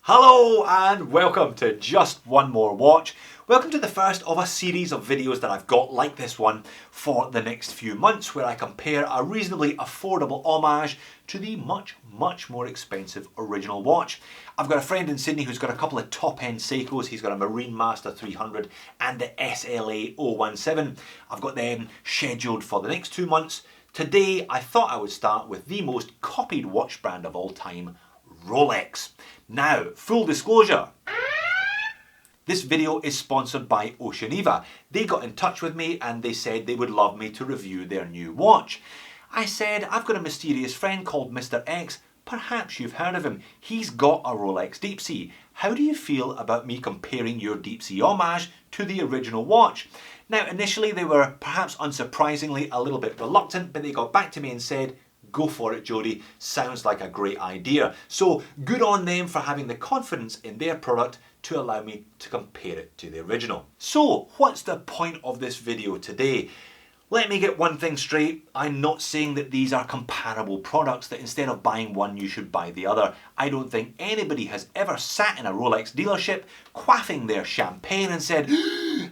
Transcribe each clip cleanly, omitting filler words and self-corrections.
Hello and welcome to Just One More Watch. Welcome to the first of a series of videos that I've got like this one for the next few months, where I compare a reasonably affordable homage to the much more expensive original watch. I've got a friend in Sydney who's got a couple of top-end Seikos. He's got a Marine Master 300 and the SLA 017. I've got them scheduled for the next 2 months. Today I thought I would start with the most copied watch brand of all time, Rolex. Now, full disclosure, this video is sponsored by Oceaniva. They got in touch with me and they said they would love me to review their new watch. I said, I've got a mysterious friend called Mr. X. Perhaps you've heard of him. He's got a Rolex Deep Sea. How do you feel about me comparing your Deep Sea homage to the original watch? Now, initially they were, perhaps unsurprisingly, a little bit reluctant, but they got back to me and said, go for it, Jody. Sounds like a great idea. So good on them for having the confidence in their product to allow me to compare it to the original. So what's the point of this video today? Let me get one thing straight. I'm not saying that these are comparable products, that instead of buying one you should buy the other. I don't think anybody has ever sat in a Rolex dealership quaffing their champagne and said,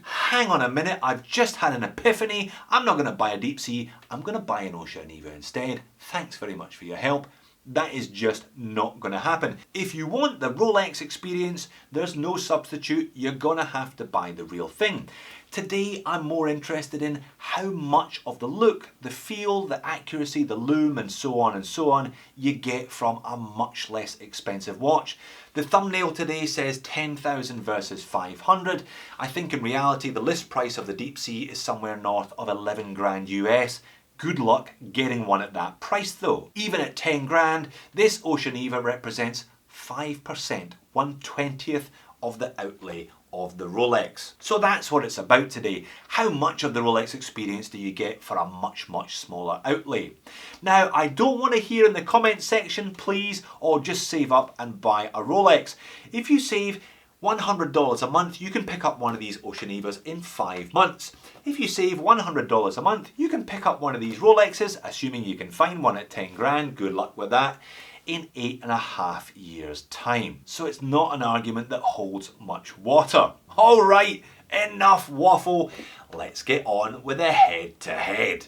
hang on a minute, I've just had an epiphany. I'm not going to buy a Deep Sea, I'm going to buy an Oceaniva instead. Thanks very much for your help. That is just not going to happen. If you want the Rolex experience, there's no substitute. You're going to have to buy the real thing. Today, I'm more interested in how much of the look, the feel, the accuracy, the lume, and so on, you get from a much less expensive watch. The thumbnail today says 10,000 versus 500. I think in reality, the list price of the Deep Sea is somewhere north of 11 grand US. Good luck getting one at that price though. Even at 10 grand, this Oceaniva represents 5%, 1/20th of the outlay of the Rolex. So that's what it's about today. How much of the Rolex experience do you get for a much smaller outlay? Now, I don't want to hear in the comment section, please, or just save up and buy a Rolex. If you save $100 a month, you can pick up one of these Oceanivas in 5 months. If you save $100 a month, you can pick up one of these Rolexes, assuming you can find one at 10 grand, good luck with that, in 8.5 years' time. So it's not an argument that holds much water. All right, enough waffle. Let's get on with the head-to-head.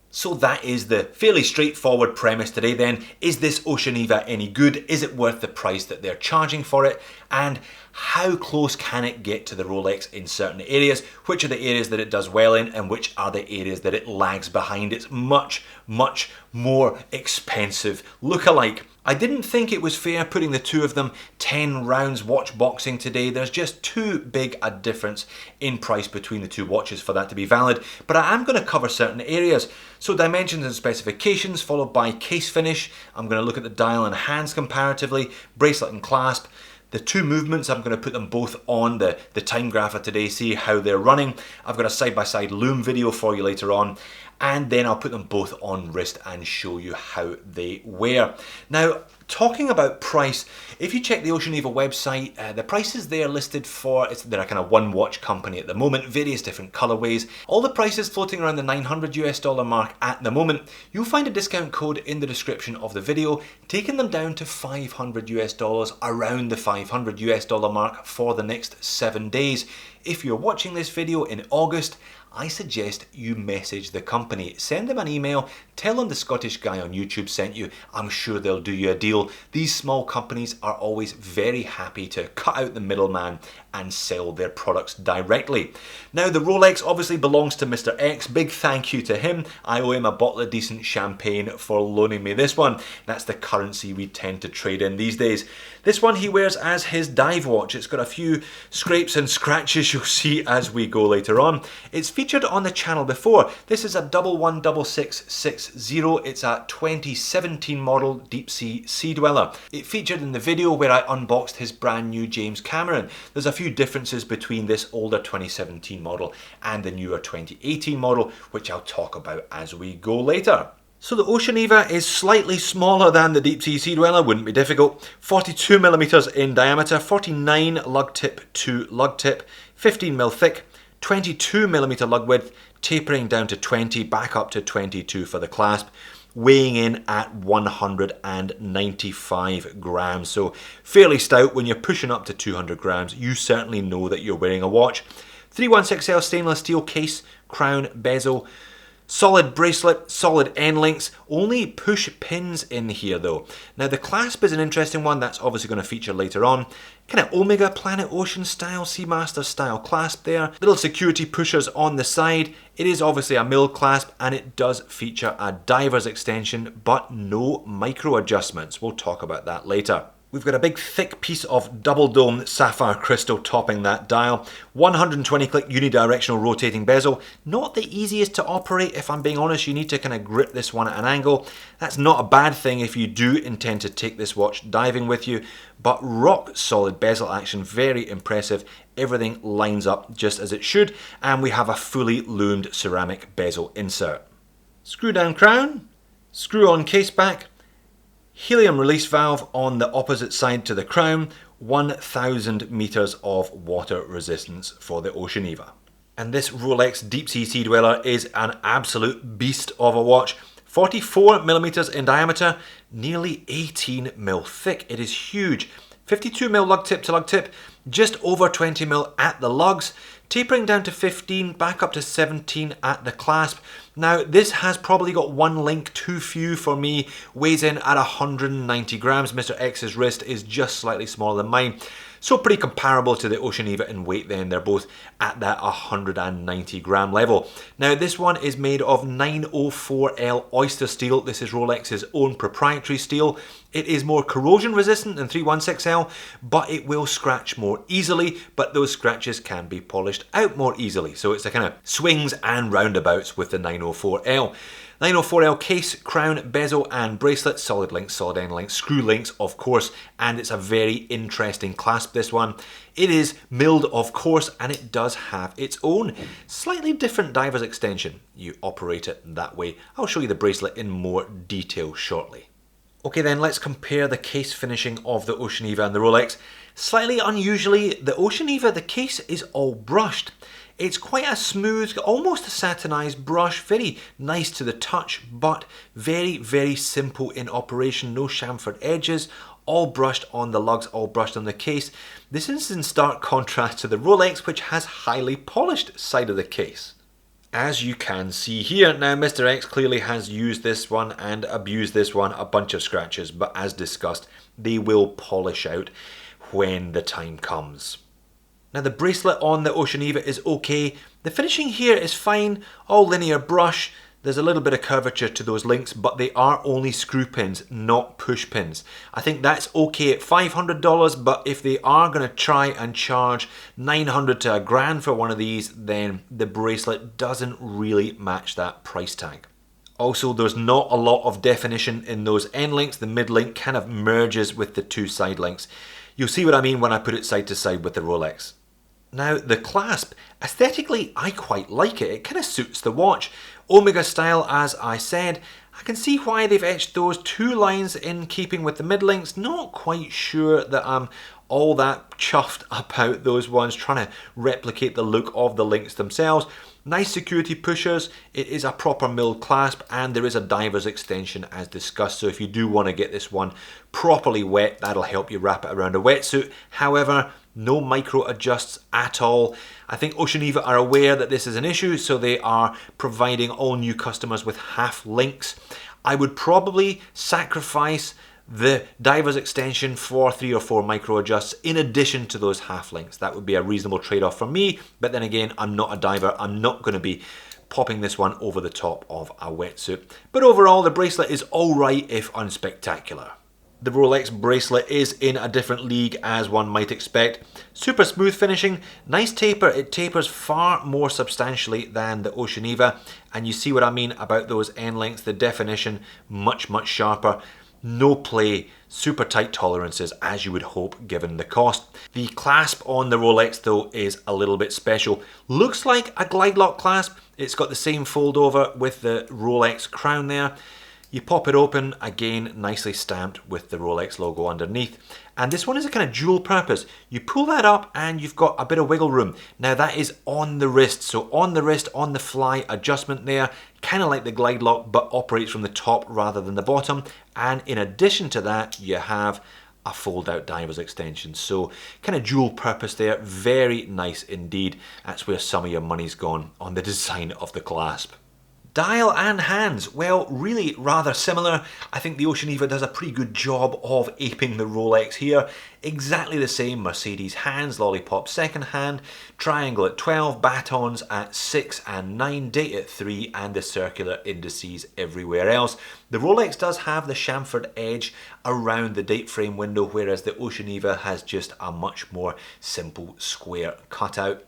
So that is the fairly straightforward premise today then. Is this Oceaniva any good? Is it worth the price that they're charging for it? And how close can it get to the Rolex in certain areas? Which are the areas that it does well in and which are the areas that it lags behind its much more expensive lookalike? I didn't think it was fair putting the two of them 10 rounds watch boxing today. There's just too big a difference in price between the two watches for that to be valid, but I am going to cover certain areas. So dimensions and specifications, followed by case finish. I'm going to look at the dial and hands comparatively, bracelet and clasp. The two movements, I'm going to put them both on the time grapher today, see how they're running. I've got a side-by-side lume video for you later on. And then I'll put them both on wrist and show you how they wear. Now, talking about price, if you check the Oceaniva website, the prices there listed for, they're a kind of one watch company at the moment, various different colorways. All the prices floating around the $900 US mark at the moment. You'll find a discount code in the description of the video, taking them down to $500 US, around the $500 US mark for the next 7 days. If you're watching this video in August, I suggest you message the company. Send them an email, tell them the Scottish guy on YouTube sent you. I'm sure they'll do you a deal. These small companies are always very happy to cut out the middleman and sell their products directly. Now, the Rolex obviously belongs to Mr. X. Big thank you to him. I owe him a bottle of decent champagne for loaning me this one. That's the currency we tend to trade in these days. This one he wears as his dive watch. It's got a few scrapes and scratches you'll see as we go later on. It's featured on the channel before. This is a 116660. It's a 2017 model Deep Sea Sea Dweller. It featured in the video where I unboxed his brand new James Cameron. There's a few differences between this older 2017 model and the newer 2018 model, which I'll talk about as we go later. So the Oceaniva is slightly smaller than the Deep Sea Sea Dweller, wouldn't be difficult. 42mm in diameter, 49 lug tip to lug tip, 15mm thick, 22mm lug width, tapering down to 20, back up to 22 for the clasp. weighing in at 195 grams. So fairly stout. When you're pushing up to 200 grams, you certainly know that you're wearing a watch. 316L stainless steel case, crown, bezel, solid bracelet, solid end links, only push pins in here though. Now the clasp is an interesting one, that's obviously going to feature later on. Kind of Omega Planet Ocean style, Seamaster style clasp there. Little security pushers on the side. It is obviously a milled clasp and it does feature a diver's extension but no micro adjustments. We'll talk about that later. We've got a big thick piece of double dome sapphire crystal topping that dial. 120 click unidirectional rotating bezel. Not the easiest to operate, if I'm being honest. You need to kind of grip this one at an angle. That's not a bad thing if you do intend to take this watch diving with you, but rock solid bezel action, very impressive. Everything lines up just as it should, and we have a fully loomed ceramic bezel insert. Screw down crown, screw on case back, helium release valve on the opposite side to the crown, 1000 meters of water resistance for the Oceaniva. And this Rolex Deep Sea Sea Dweller is an absolute beast of a watch. 44 millimeters in diameter, nearly 18 mil thick. It is huge. 52 mil lug tip to lug tip, just over 20 mil at the lugs, tapering down to 15, back up to 17 at the clasp. Now this has probably got one link too few for me, weighs in at 190 grams. Mr. X's wrist is just slightly smaller than mine. So pretty comparable to the Oceaniva in weight then, they're both at that 190 gram level. Now this one is made of 904L Oyster steel, this is Rolex's own proprietary steel. It is more corrosion resistant than 316L, but it will scratch more easily, but those scratches can be polished out more easily. So it's a kind of swings and roundabouts with the 904L. 904L case, crown, bezel and bracelet, solid links, solid end links, screw links of course, and it's a very interesting clasp this one. It is milled of course, and it does have its own slightly different diver's extension. You operate it that way. I'll show you the bracelet in more detail shortly. Okay then, let's compare the case finishing of the Oceaniva and the Rolex. Slightly unusually, the Oceaniva, the case is all brushed. It's quite a smooth, almost a satinized brush, very nice to the touch, but very, very simple in operation, no chamfered edges, all brushed on the lugs, all brushed on the case. This is in stark contrast to the Rolex, which has highly polished side of the case. As you can see here, now Mr. X clearly has used this one and abused this one, a bunch of scratches, but as discussed, they will polish out when the time comes. Now the bracelet on the Oceaniva is okay, the finishing here is fine, all linear brush, there's a little bit of curvature to those links, but they are only screw pins, not push pins. I think that's okay at $500, but if they are going to try and charge $900 to $1,000 for one of these, then the bracelet doesn't really match that price tag. Also, there's not a lot of definition in those end links, the mid link kind of merges with the two side links. You'll see what I mean when I put it side to side with the Rolex. Now the clasp, aesthetically I quite like it, it kind of suits the watch. Omega style as I said, I can see why they've etched those two lines in keeping with the mid links. Not quite sure that I'm all that chuffed about those ones, trying to replicate the look of the links themselves. Nice security pushers, it is a proper milled clasp and there is a diver's extension as discussed, so if you do want to get this one properly wet, that'll help you wrap it around a wetsuit. However, no micro adjusts at all. I think Oceaniva are aware that this is an issue, so they are providing all new customers with half links. I would probably sacrifice the diver's extension for 3 or 4 micro adjusts in addition to those half links. That would be a reasonable trade-off for me, but then again, I'm not a diver. I'm not going to be popping this one over the top of a wetsuit. But overall, the bracelet is alright if unspectacular. The Rolex bracelet is in a different league as one might expect. Super smooth finishing, nice taper, it tapers far more substantially than the Oceaniva, and you see what I mean about those end lengths, the definition much sharper. No play, super tight tolerances as you would hope given the cost. The clasp on the Rolex though is a little bit special. Looks like a glide lock clasp, it's got the same fold over with the Rolex crown there. You pop it open, again nicely stamped with the Rolex logo underneath. And this one is a kind of dual purpose. You pull that up and you've got a bit of wiggle room. Now that is on the wrist, so on the wrist, on the fly adjustment there, kind of like the Glide Lock, but operates from the top rather than the bottom. And in addition to that, you have a fold-out diver's extension. So kind of dual purpose there, very nice indeed. That's where some of your money's gone on the design of the clasp. Dial and hands, well, really rather similar. I think the Oceaniva does a pretty good job of aping the Rolex here. Exactly the same, Mercedes hands, lollipop second hand, triangle at 12, batons at 6 and 9, date at 3, and the circular indices everywhere else. The Rolex does have the chamfered edge around the date frame window, whereas the Oceaniva has just a much more simple square cutout.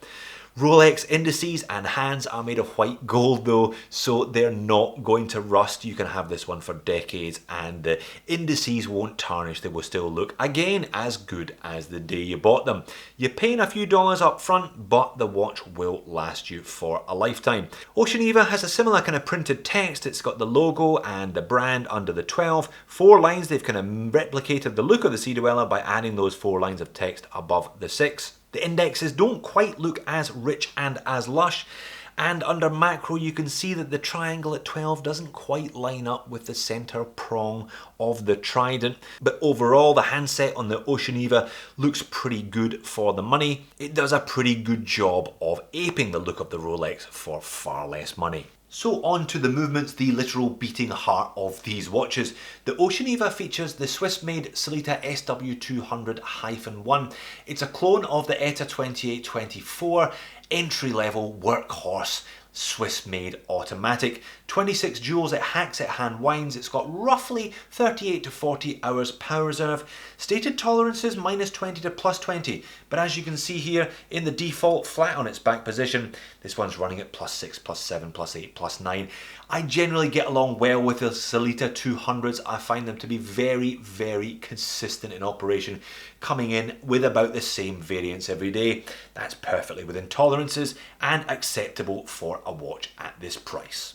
Rolex indices and hands are made of white gold though, so they're not going to rust. You can have this one for decades and the indices won't tarnish. They will still look, again, as good as the day you bought them. You're paying a few dollars up front, but the watch will last you for a lifetime. Oceaniva has a similar kind of printed text. It's got the logo and the brand under the 12. 4 lines, they've kind of replicated the look of the Sea Dweller by adding those 4 lines of text above the 6. The indexes don't quite look as rich and as lush, and under macro you can see that the triangle at 12 doesn't quite line up with the center prong of the trident, but overall the handset on the Oceaniva looks pretty good for the money. It does a pretty good job of aping the look of the Rolex for far less money. So on to the movements, the literal beating heart of these watches. The Oceaniva features the Swiss-made Sellita SW200-1. It's a clone of the ETA 2824, entry-level workhorse, Swiss-made automatic. 26 joules, it hacks, it hand winds. It's got roughly 38 to 40 hours power reserve. Stated tolerances -20 to +20, but as you can see here in the default flat on its back position, this one's running at +6, +7, +8, +9. I generally get along well with the Sellita 200s. I find them to be very, very consistent in operation, coming in with about the same variants every day. That's perfectly within tolerances and acceptable for a watch at this price.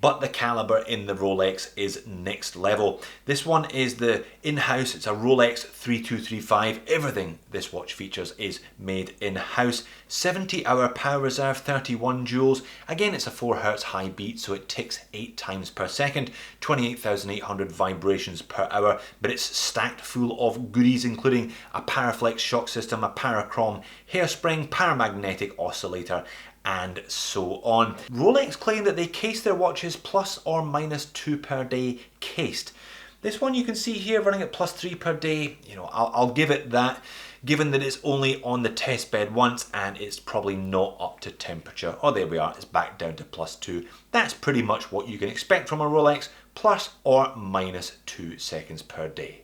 But the caliber in the Rolex is next level. This one is the in-house, it's a Rolex 3235. Everything this watch features is made in-house. 70-hour power reserve, 31 joules. Again, it's a 4 Hz high beat, so it ticks 8 times per second, 28,800 vibrations per hour, but it's stacked full of goodies, including a Paraflex shock system, a Parachrome hairspring, paramagnetic oscillator, and so on. Rolex claim that they case their watches ±2 per day cased. This one you can see here running at +3 per day. You know, I'll give it that, given that it's only on the test bed once and it's probably not up to temperature. Oh, there we are, it's back down to +2. That's pretty much what you can expect from a Rolex, ±2 seconds per day.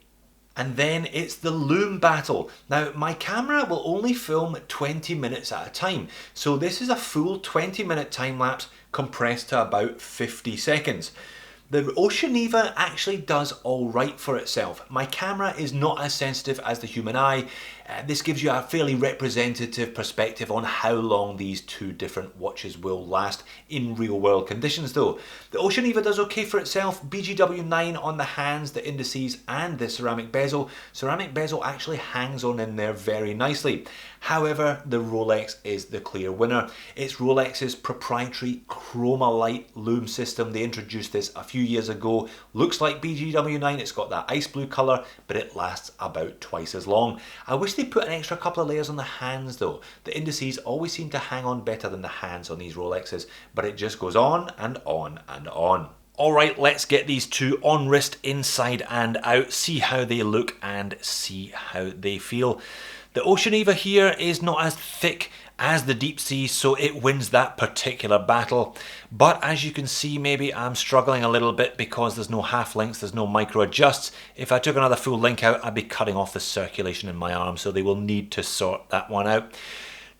And then it's the Lume battle. Now, my camera will only film 20 minutes at a time, so this is a full 20-minute time lapse compressed to about 50 seconds. The Oceaniva actually does all right for itself. My camera is not as sensitive as the human eye. This gives you a fairly representative perspective on how long these two different watches will last in real world conditions though. The Oceaniva does okay for itself. BGW9 on the hands, the indices and the ceramic bezel. Ceramic bezel actually hangs on in there very nicely. However, the Rolex is the clear winner. It's Rolex's proprietary Chroma-Light lume system. They introduced this a few years ago. Looks like BGW9, it's got that ice blue colour, but it lasts about twice as long. I wish they put an extra couple of layers on the hands though. The indices always seem to hang on better than the hands on these Rolexes, but it just goes on and on and on. Alright, let's get these two on wrist inside and out, see how they look and see how they feel. The Oceaniva here is not as thick as the Deep Sea, so it wins that particular battle. But as you can see, maybe I'm struggling a little bit because there's no half links, there's no micro adjusts. If I took another full link out, I'd be cutting off the circulation in my arm, so they will need to sort that one out.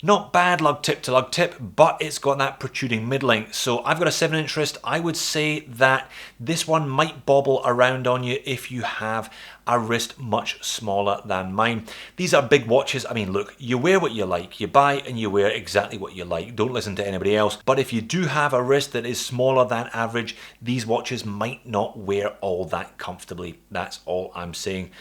Not bad lug tip to lug tip, but it's got that protruding mid-link. So I've got a 7-inch wrist. I would say that this one might bobble around on you if you have a wrist much smaller than mine. These are big watches. I mean, look, you wear what you like. You buy and you wear exactly what you like. Don't listen to anybody else. But if you do have a wrist that is smaller than average, these watches might not wear all that comfortably. That's all I'm saying.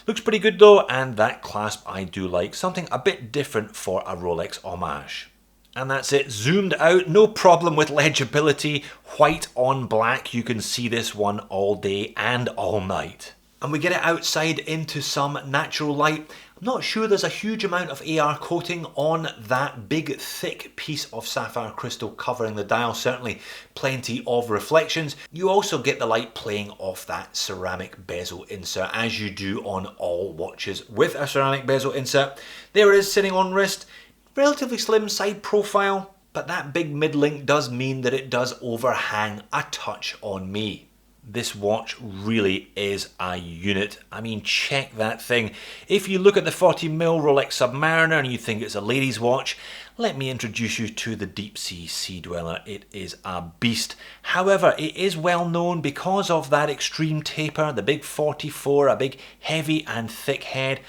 Looks pretty good though, and that clasp I do like. Something a bit different for a Rolex homage. And that's it, zoomed out, no problem with legibility, white on black, you can see this one all day and all night. And we get it outside into some natural light. I'm not sure there's a huge amount of AR coating on that big thick piece of sapphire crystal covering the dial, certainly plenty of reflections. You also get the light playing off that ceramic bezel insert, as you do on all watches with a ceramic bezel insert. There it is sitting on wrist. Relatively slim side profile, but that big mid-link does mean that it does overhang a touch on me. This watch really is a unit. I mean, check that thing. If you look at the 40mm Rolex Submariner and you think it's a lady's watch, let me introduce you to the Deep Sea Sea Dweller. It is a beast. However, it is well known because of that extreme taper, the big 44, a big heavy and thick head.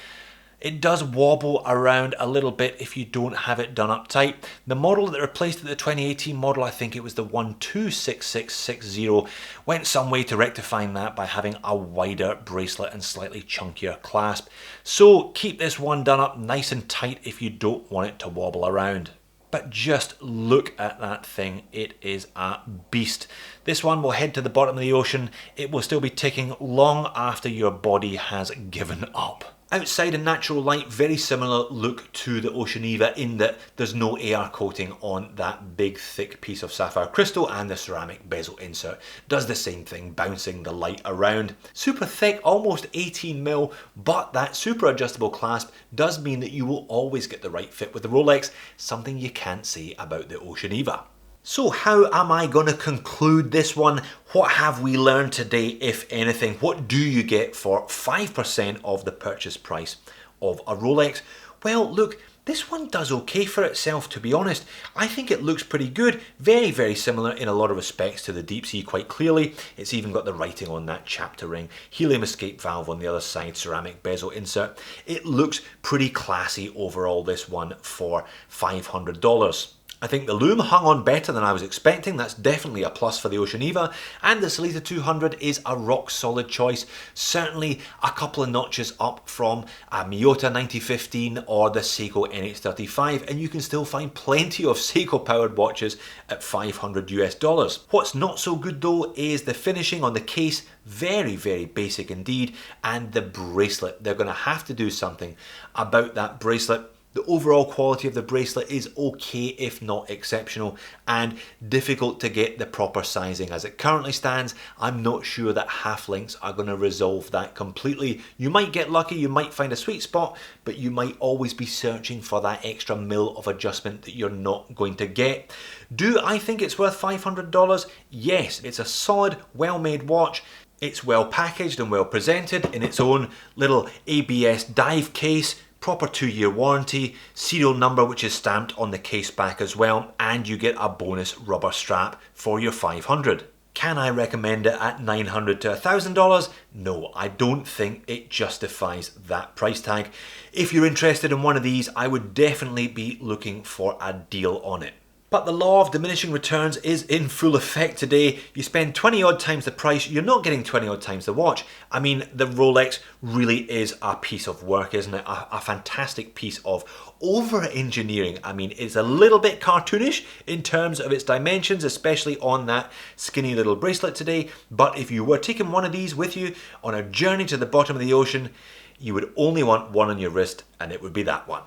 It does wobble around a little bit if you don't have it done up tight. The model that replaced it, the 2018 model, I think it was the 126660, went some way to rectifying that by having a wider bracelet and slightly chunkier clasp. So keep this one done up nice and tight if you don't want it to wobble around. But just look at that thing, it is a beast. This one will head to the bottom of the ocean. It will still be ticking long after your body has given up. Outside in natural light, very similar look to the Oceaniva in that there's no AR coating on that big thick piece of sapphire crystal, and the ceramic bezel insert does the same thing, bouncing the light around. Super thick, almost 18mm, but that super adjustable clasp does mean that you will always get the right fit with the Rolex, something you can't say about the Oceaniva. So how am I going to conclude this one? What have we learned today, if anything? What do you get for 5% of the purchase price of a Rolex? Well, look, this one does okay for itself, to be honest. I think it looks pretty good. Very, very similar in a lot of respects to the Deep Sea, quite clearly. It's even got the writing on that chapter ring. Helium escape valve on the other side, ceramic bezel insert. It looks pretty classy overall, this one, for $500. I think the lume hung on better than I was expecting. That's definitely a plus for the Oceaniva, and the Sellita 200 is a rock solid choice. Certainly a couple of notches up from a Miyota 9015 or the Seiko NH35, and you can still find plenty of Seiko powered watches at $500 US. What's not so good though is the finishing on the case. Very, very basic indeed, and the bracelet. They're going to have to do something about that bracelet. The overall quality of the bracelet is okay, if not exceptional, and difficult to get the proper sizing. As it currently stands, I'm not sure that half links are going to resolve that completely. You might get lucky, you might find a sweet spot, but you might always be searching for that extra mil of adjustment that you're not going to get. Do I think it's worth $500? Yes, it's a solid, well-made watch. It's well packaged and well presented in its own little ABS dive case. Proper 2-year warranty, serial number which is stamped on the case back as well, and you get a bonus rubber strap for your $500. Can I recommend it at $900 to $1,000? No, I don't think it justifies that price tag. If you're interested in one of these, I would definitely be looking for a deal on it. But the law of diminishing returns is in full effect today. You spend 20 odd times the price, you're not getting 20 odd times the watch. I mean, the Rolex really is a piece of work, isn't it? A fantastic piece of over-engineering. I mean, it's a little bit cartoonish in terms of its dimensions, especially on that skinny little bracelet today. But if you were taking one of these with you on a journey to the bottom of the ocean, you would only want one on your wrist, and it would be that one.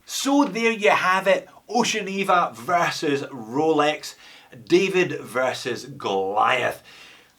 So there you have it, Oceaniva versus Rolex, David versus Goliath.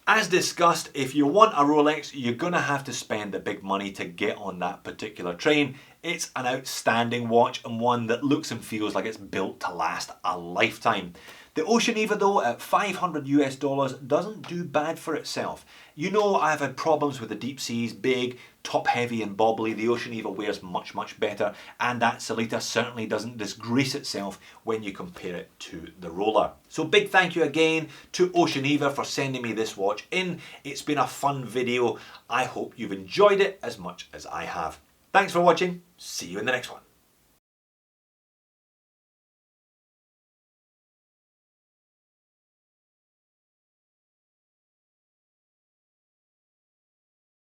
As discussed, if you want a Rolex, you're going to have to spend the big money to get on that particular train. It's an outstanding watch and one that looks and feels like it's built to last a lifetime. The Oceaniva though, at $500 doesn't do bad for itself. You know, I've had problems with the Deep Seas, big, top heavy and bobbly. The Oceaniva wears much, much better, and that Sellita certainly doesn't disgrace itself when you compare it to the Roller. So big thank you again to Oceaniva for sending me this watch in. It's been a fun video. I hope you've enjoyed it as much as I have. Thanks for watching. See you in the next one.